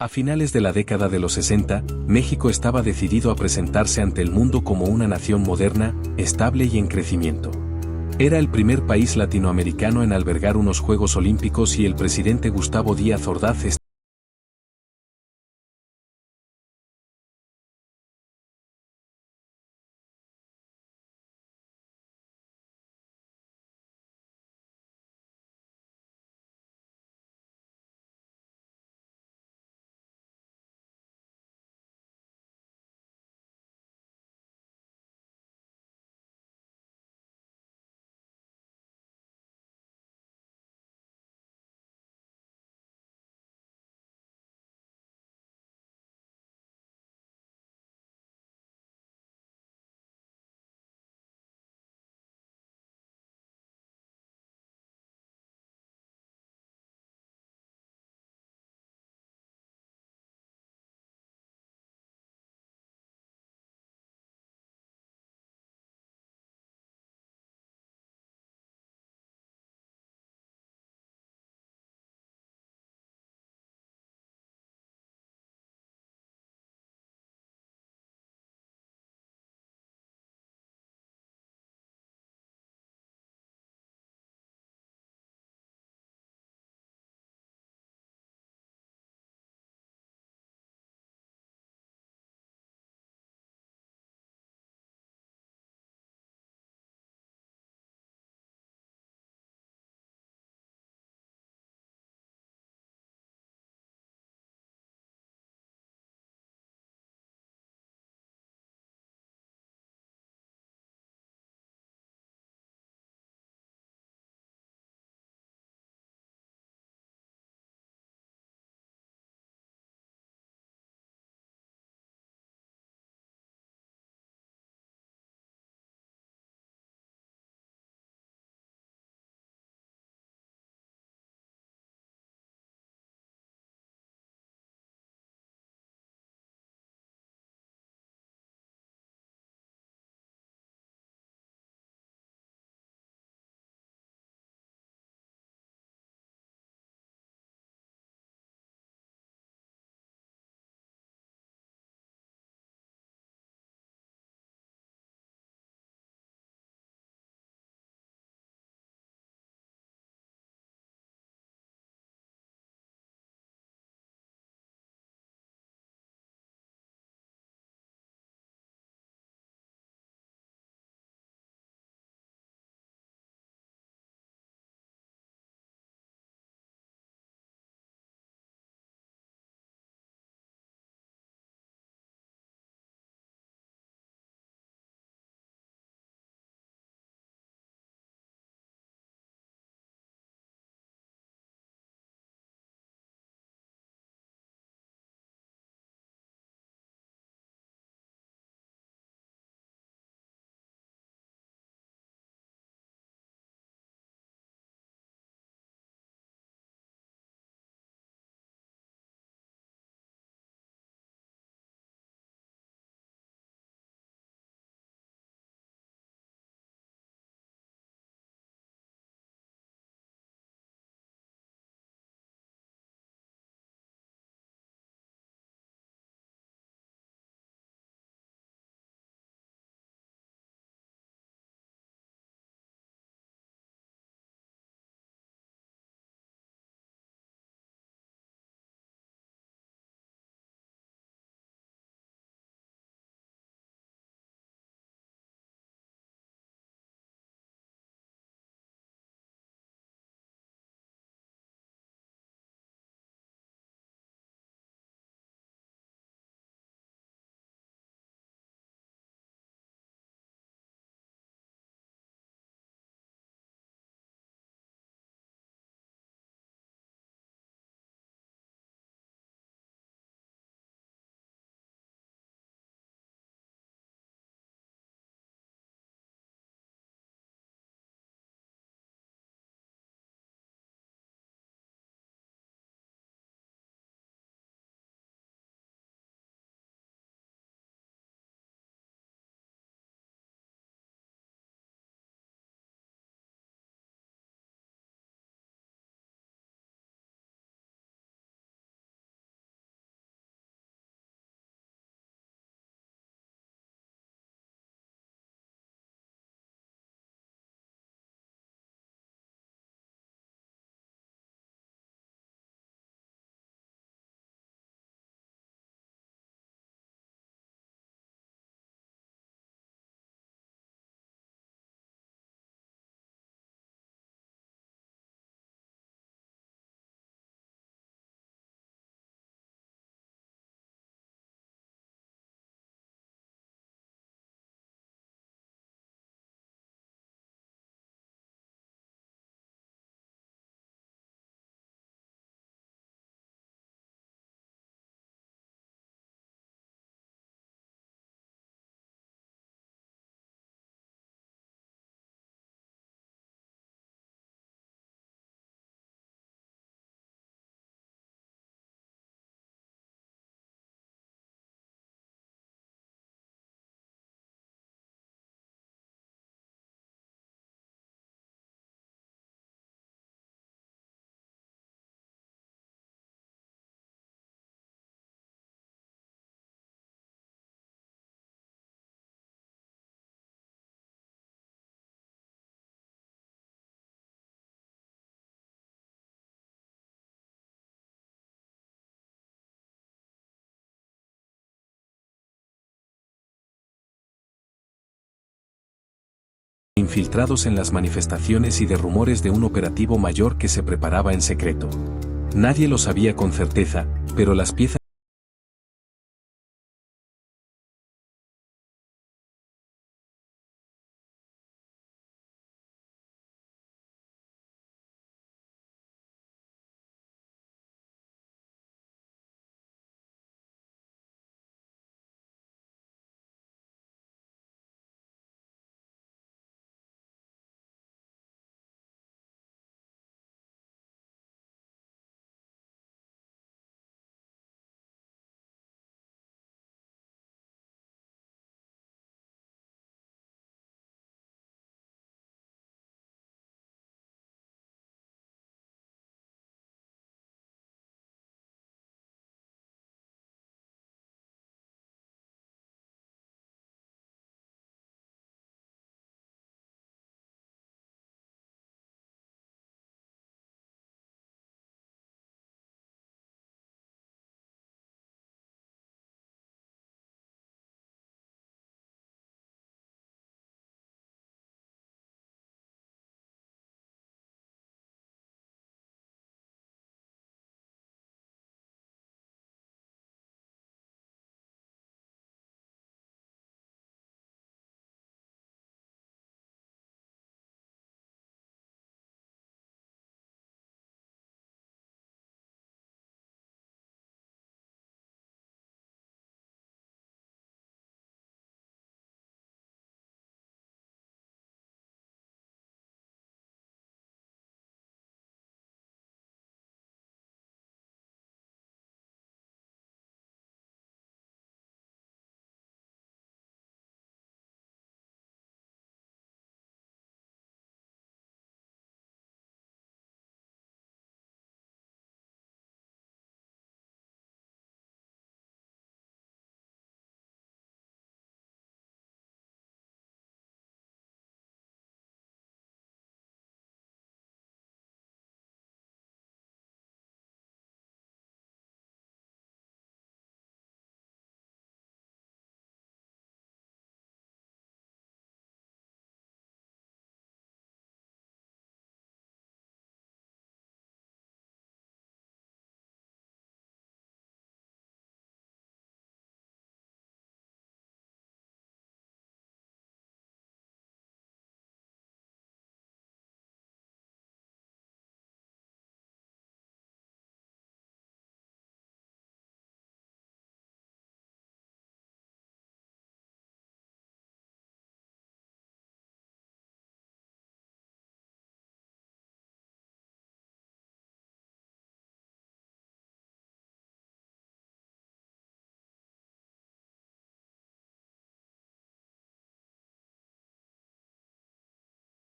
A finales de la década de los 60, México estaba decidido a presentarse ante el mundo como una nación moderna, estable y en crecimiento. Era el primer país latinoamericano en albergar unos Juegos Olímpicos y el presidente Gustavo Díaz Ordaz infiltrados en las manifestaciones y de rumores de un operativo mayor que se preparaba en secreto. Nadie lo sabía con certeza, pero las piezas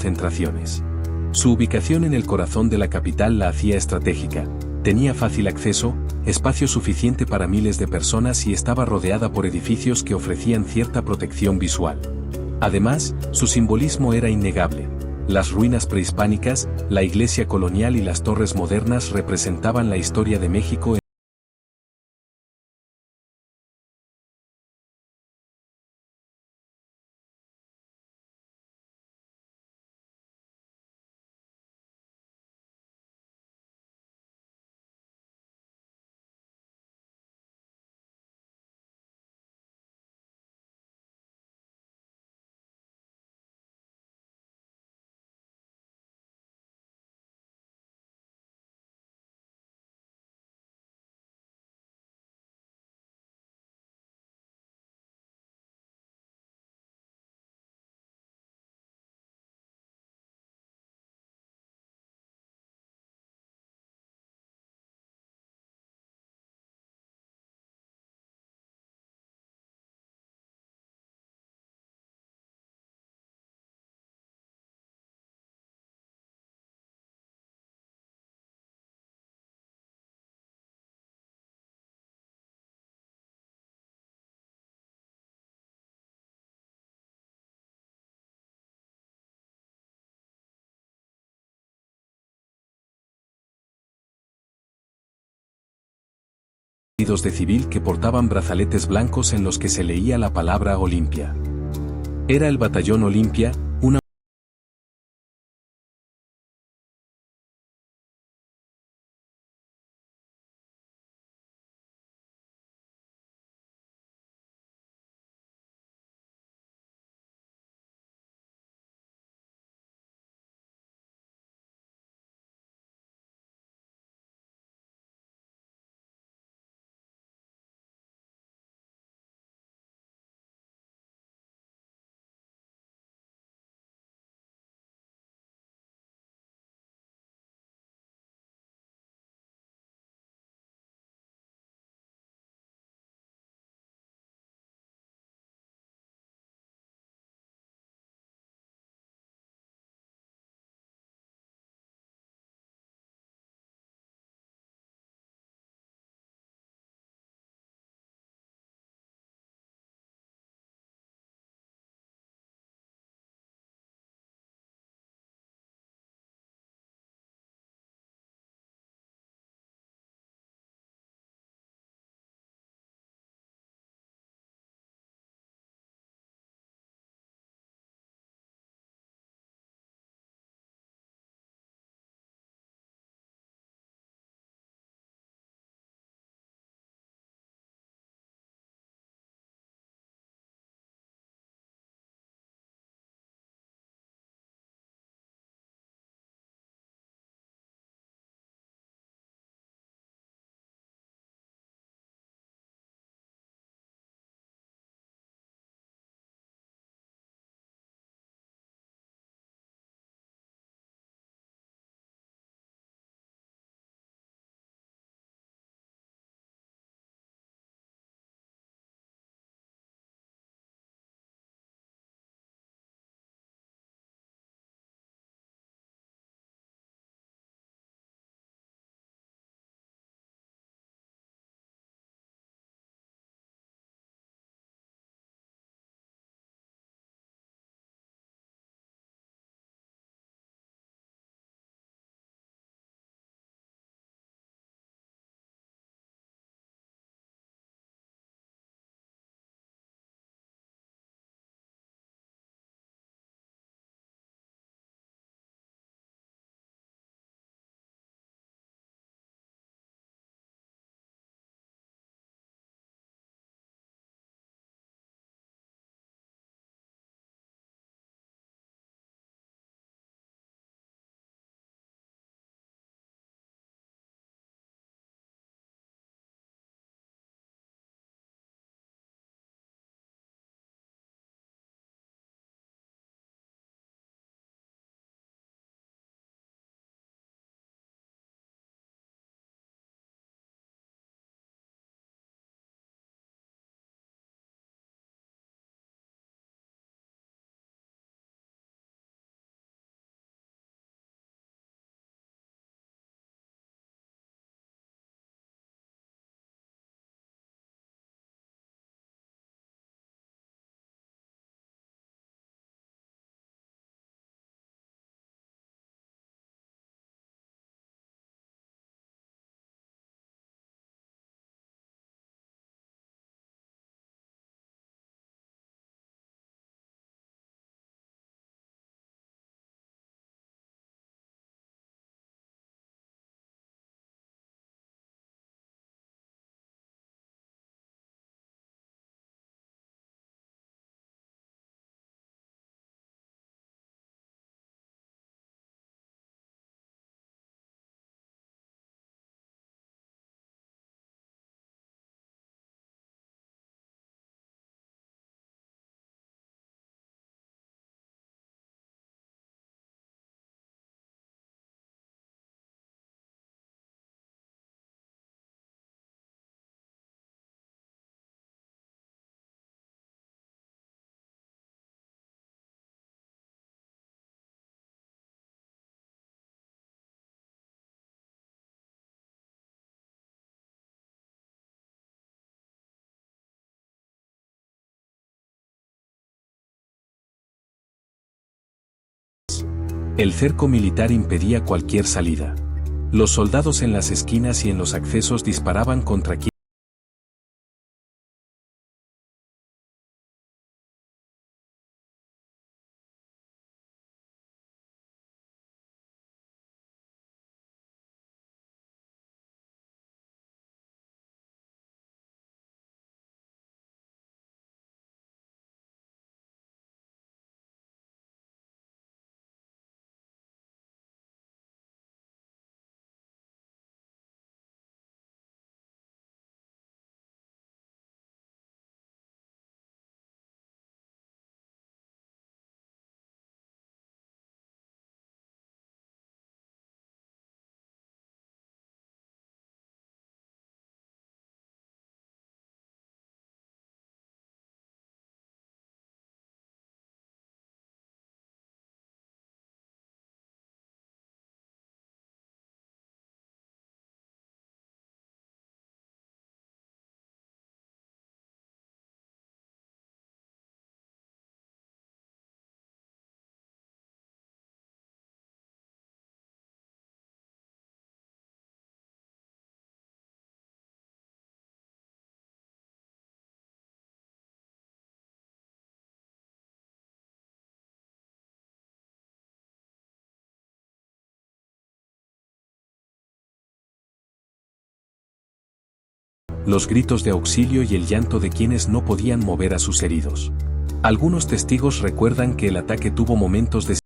concentraciones. Su ubicación en el corazón de la capital la hacía estratégica. Tenía fácil acceso, espacio suficiente para miles de personas y estaba rodeada por edificios que ofrecían cierta protección visual. Además, su simbolismo era innegable. Las ruinas prehispánicas, la iglesia colonial y las torres modernas representaban la historia de México de civil que portaban brazaletes blancos en los que se leía la palabra Olimpia. Era el Batallón Olimpia, una El cerco militar impedía cualquier salida. Los soldados en las esquinas y en los accesos disparaban contra quien los gritos de auxilio y el llanto de quienes no podían mover a sus heridos. Algunos testigos recuerdan que el ataque tuvo momentos de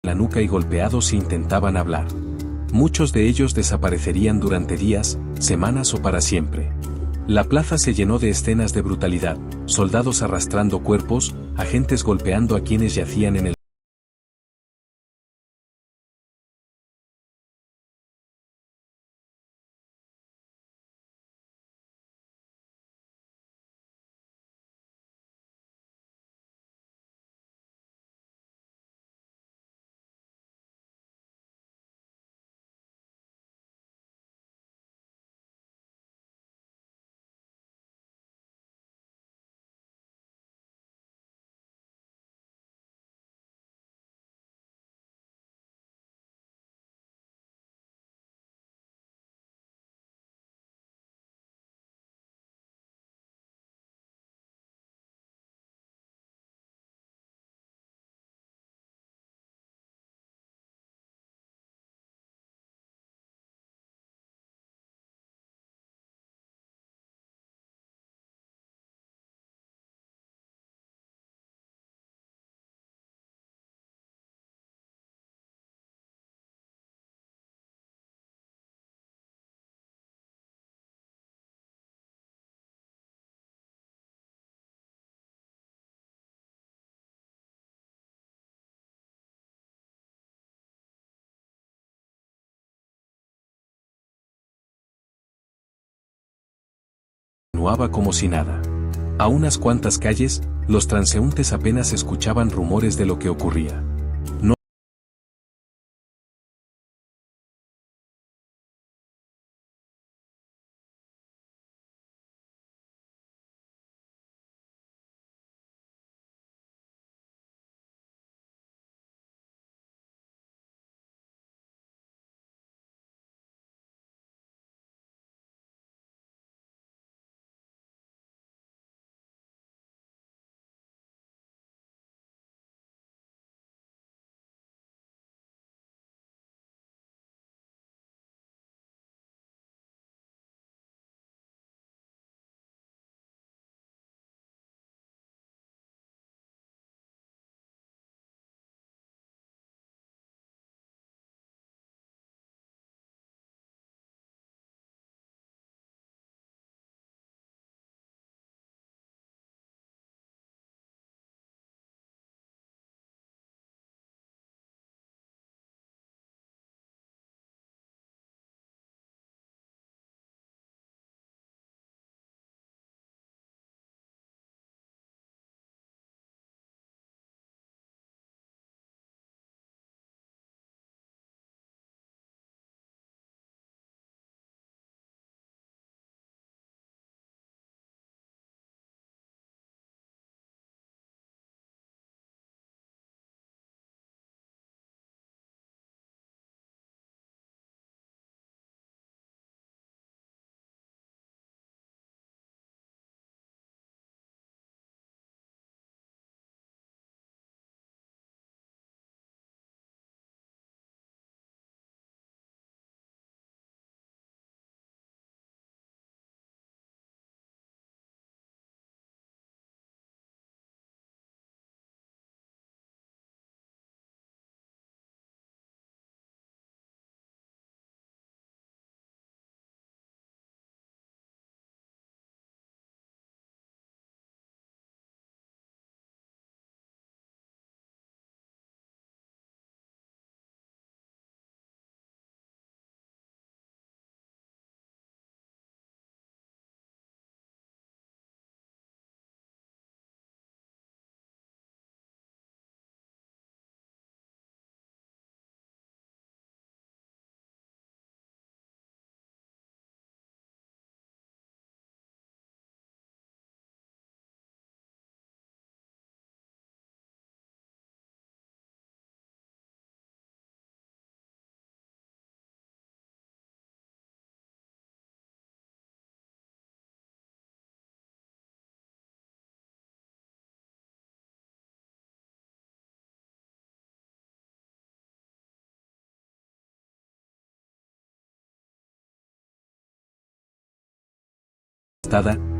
la nuca y golpeados si intentaban hablar. Muchos de ellos desaparecerían durante días, semanas o para siempre. La plaza se llenó de escenas de brutalidad, soldados arrastrando cuerpos, agentes golpeando a quienes yacían en el continuaba como si nada. A unas cuantas calles, los transeúntes apenas escuchaban rumores de lo que ocurría.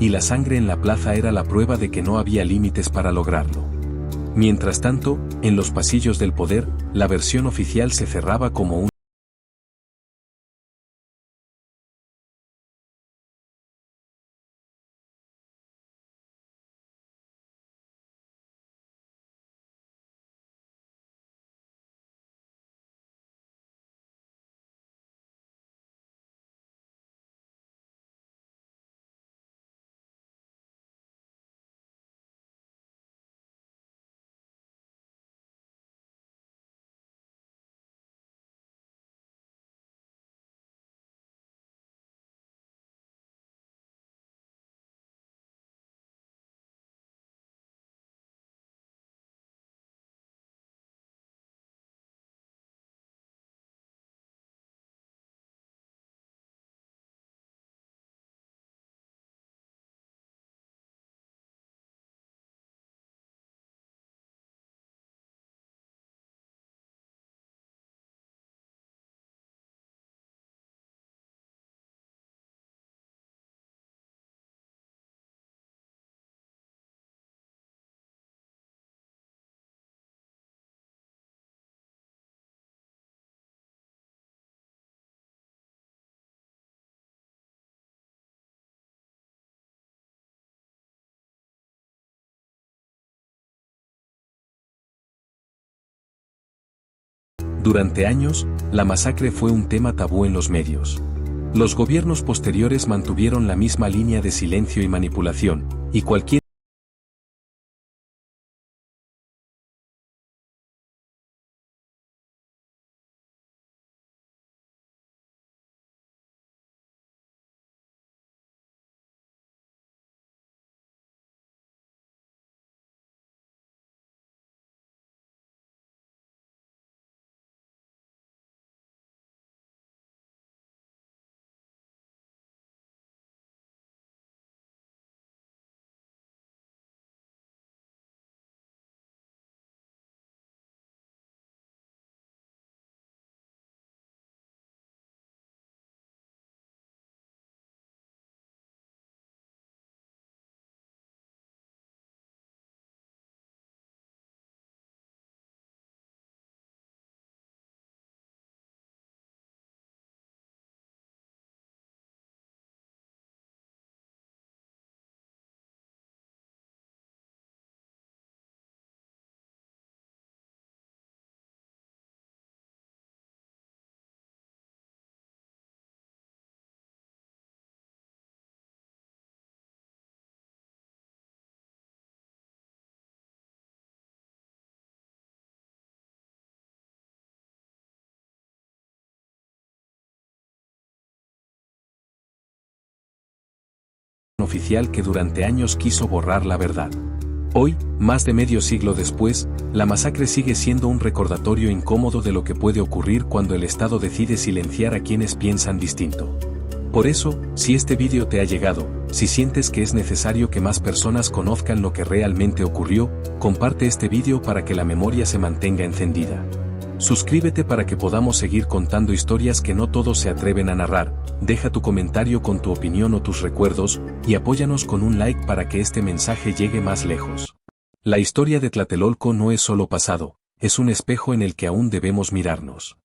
y la sangre en la plaza era la prueba de que no había límites para lograrlo. Mientras tanto, en los pasillos del poder, la versión oficial se cerraba como un Durante años, la masacre fue un tema tabú en los medios. Los gobiernos posteriores mantuvieron la misma línea de silencio y manipulación, y cualquier oficial que durante años quiso borrar la verdad. Hoy, más de medio siglo después, la masacre sigue siendo un recordatorio incómodo de lo que puede ocurrir cuando el Estado decide silenciar a quienes piensan distinto. Por eso, si este vídeo te ha llegado, si sientes que es necesario que más personas conozcan lo que realmente ocurrió, comparte este vídeo para que la memoria se mantenga encendida. Suscríbete para que podamos seguir contando historias que no todos se atreven a narrar, deja tu comentario con tu opinión o tus recuerdos, y apóyanos con un like para que este mensaje llegue más lejos. La historia de Tlatelolco no es solo pasado, es un espejo en el que aún debemos mirarnos.